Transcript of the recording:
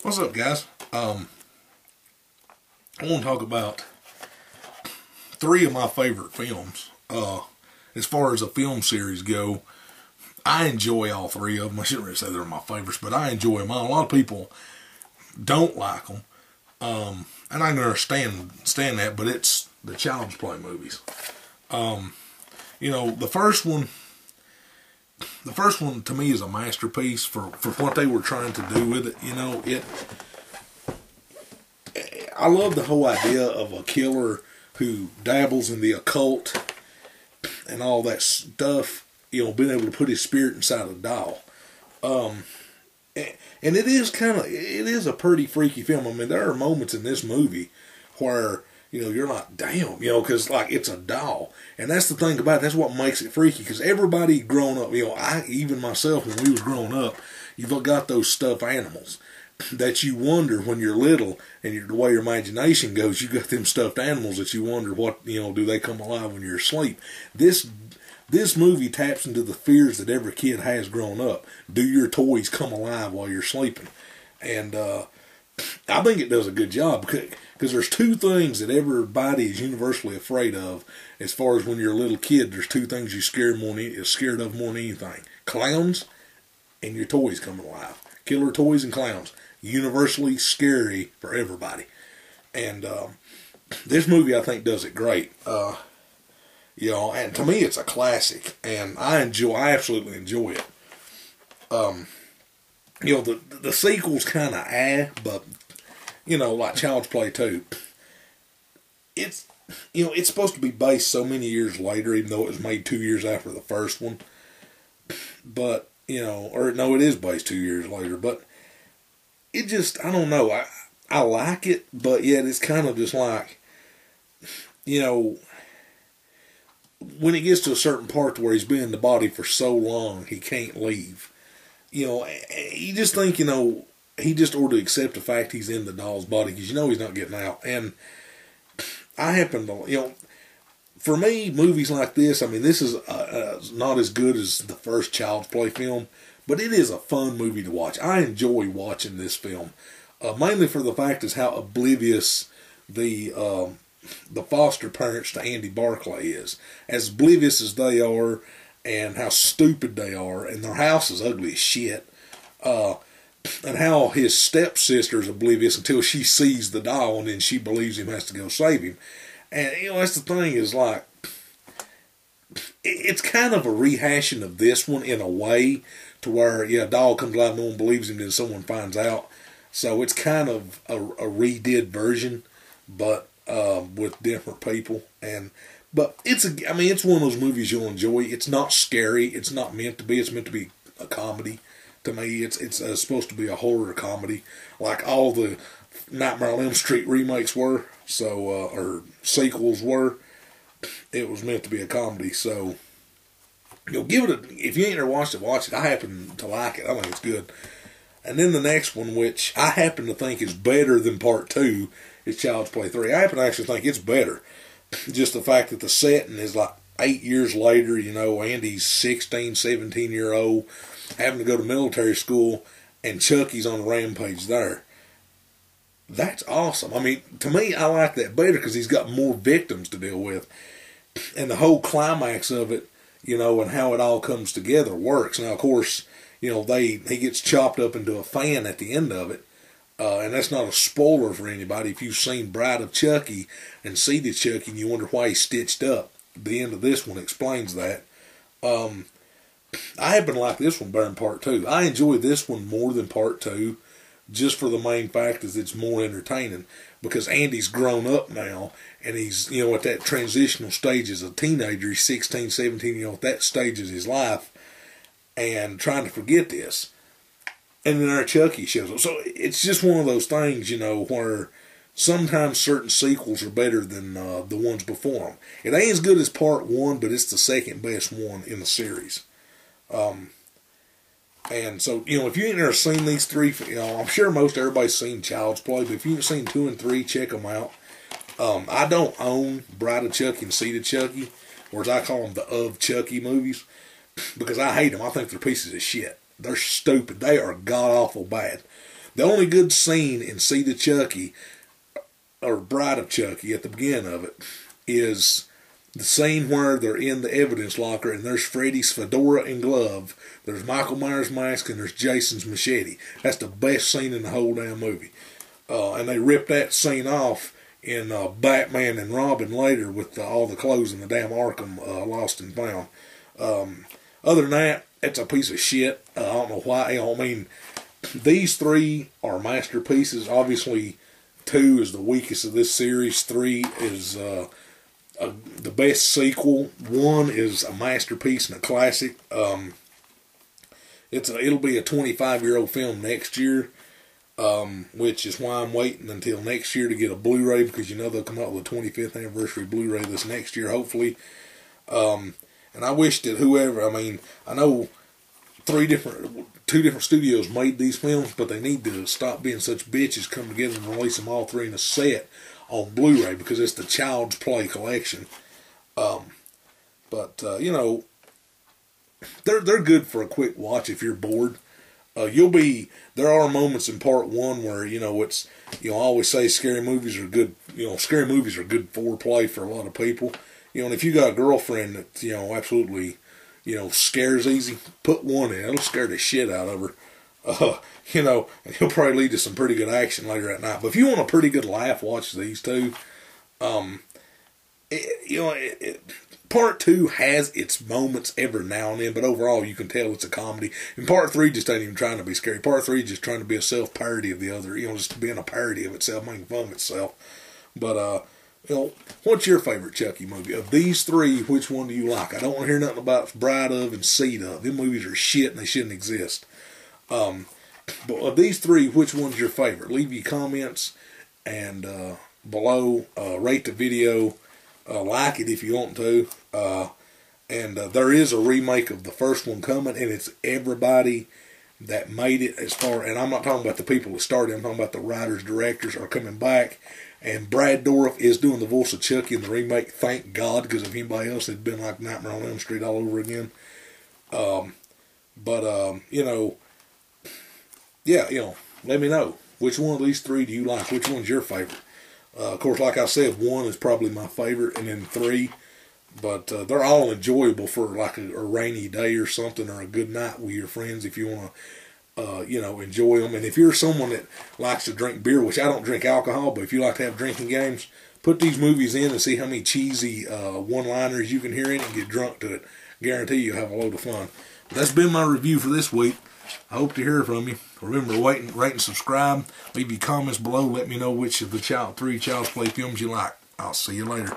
What's up, guys? I want to talk about three of my favorite films. As far as a film series go, I enjoy all three of them. I shouldn't really say they're my favorites, but I enjoy them. A lot of people don't like them, and I can understand that. But it's the Child's Play movies. The first one to me is a masterpiece for what they were trying to do with it. I love the whole idea of a killer who dabbles in the occult and all that stuff, being able to put his spirit inside a doll. And it is a pretty freaky film. I mean, there are moments in this movie where, you're like, damn, because, it's a doll. And that's the thing about it. That's what makes it freaky, because everybody growing up, even myself, when we was growing up, you've got those stuffed animals that you wonder when you're little, and the way your imagination goes, you got them stuffed animals that you wonder what, do they come alive when you're asleep. This movie taps into the fears that every kid has growing up. Do your toys come alive while you're sleeping? And I think it does a good job, because there's two things that everybody is universally afraid of. As far as when you're a little kid, there's two things you're scared of more than anything: clowns and your toys coming alive. Killer toys and clowns, universally scary for everybody. And this movie, I think, does it great. And to me, it's a classic, and I absolutely enjoy it. The sequel's kind of but like Child's Play 2, it's supposed to be based so many years later, even though it was made 2 years after the first one. But it is based 2 years later. But it just, I don't know. I like it, but yet it's kind of just like, when it gets to a certain part where he's been in the body for so long, he can't leave. You just think, he just ought to accept the fact he's in the doll's body, because he's not getting out. And I happen to, for me, movies like this, I mean, this is not as good as the first Child's Play film, but it is a fun movie to watch. I enjoy watching this film, mainly for the fact is how oblivious the foster parents to Andy Barclay is. As oblivious as they are, and how stupid they are, and their house is ugly as shit. And how his stepsister is oblivious until she sees the doll, and then she believes him has to go save him. And, that's the thing is, it's kind of a rehashing of this one in a way, to where, a doll comes alive, no one believes him, then someone finds out. So it's kind of a redid version, but with different people. But it's one of those movies you'll enjoy. It's not scary. It's not meant to be. It's meant to be a comedy. To me, it's supposed to be a horror comedy, like all the Nightmare on Elm Street remakes were. So, or sequels were. It was meant to be a comedy. So, give it if you ain't never watched it, watch it. I happen to like it. I think it's good. And then the next one, which I happen to think is better than Part 2, is Child's Play 3. I happen to actually think it's better. Just the fact that the setting is 8 years later, Andy's 16, 17-year-old, having to go to military school, and Chucky's on a rampage there. That's awesome. I mean, to me, I like that better because he's got more victims to deal with. And the whole climax of it, and how it all comes together works. Now, of course, he gets chopped up into a fan at the end of it. And that's not a spoiler for anybody. If you've seen Bride of Chucky and Seed of Chucky and you wonder why he's stitched up, the end of this one explains that. I happen to like this one better than Part 2. I enjoy this one more than Part 2, just for the main fact is it's more entertaining, because Andy's grown up now, and he's, at that transitional stage as a teenager. He's 16, 17, at that stage of his life, and trying to forget this. And then our Chucky shows up. So it's just one of those things, where sometimes certain sequels are better than the ones before them. It ain't as good as Part 1, but it's the second best one in the series. And so, if you ain't never seen these three, I'm sure most everybody's seen Child's Play, but if you haven't seen 2 and 3, check them out. I don't own Bride of Chucky and Seed of Chucky, or as I call them, the Of Chucky movies, because I hate them. I think they're pieces of shit. They're stupid. They are god-awful bad. The only good scene in Seed of Chucky, or Bride of Chucky, at the beginning of it, is the scene where they're in the evidence locker and there's Freddy's fedora and glove, there's Michael Myers' mask, and there's Jason's machete. That's the best scene in the whole damn movie. And they ripped that scene off in Batman and Robin later with all the clothes in the damn Arkham Lost and Found. Other than that, it's a piece of shit. I don't know why. I mean, these three are masterpieces. Obviously, 2 is the weakest of this series. 3 is the best sequel. 1 is a masterpiece and a classic. It'll be a 25-year-old film next year, which is why I'm waiting until next year to get a Blu-ray, because you know they'll come out with a 25th anniversary Blu-ray this next year, hopefully. And I wish that whoever, I mean, I know two different studios made these films, but they need to stop being such bitches, come together and release them all 3 in a set on Blu-ray, because it's the Child's Play collection. You know, they're good for a quick watch if you're bored. There are moments in part 1 where, you know, I always say scary movies are good, scary movies are good foreplay for a lot of people. And if you got a girlfriend that, absolutely, scares easy, put 1 in. It'll scare the shit out of her. And he'll probably lead to some pretty good action later at night. But if you want a pretty good laugh, watch these 2. Part 2 has its moments every now and then, but overall you can tell it's a comedy. And part 3 just ain't even trying to be scary. Part 3 is just trying to be a self-parody of the other, just being a parody of itself, making fun of itself. But, what's your favorite Chucky movie? Of these 3, which one do you like? I don't want to hear nothing about Bride of and Seed of. Them movies are shit and they shouldn't exist. But of these 3, which one's your favorite? Leave your comments and below. Rate the video. Like it if you want to. There is a remake of the first one coming, and it's everybody that made it and I'm not talking about the people that started, I'm talking about the writers, directors are coming back. And Brad Dourif is doing the voice of Chucky in the remake, thank God, because if anybody else had been like Nightmare on Elm Street all over again. Let me know. Which one of these 3 do you like? Which one's your favorite? Of course, like I said, 1 is probably my favorite, and then 3. But they're all enjoyable for like a rainy day or something, or a good night with your friends if you want to, enjoy them. And if you're someone that likes to drink beer, which I don't drink alcohol, but if you like to have drinking games, put these movies in and see how many cheesy one-liners you can hear in it and get drunk to it. Guarantee you'll have a load of fun. But that's been my review for this week. I hope to hear from you. Remember, rate and subscribe. Leave your comments below. Let me know which of the 3 Child's Play films you like. I'll see you later.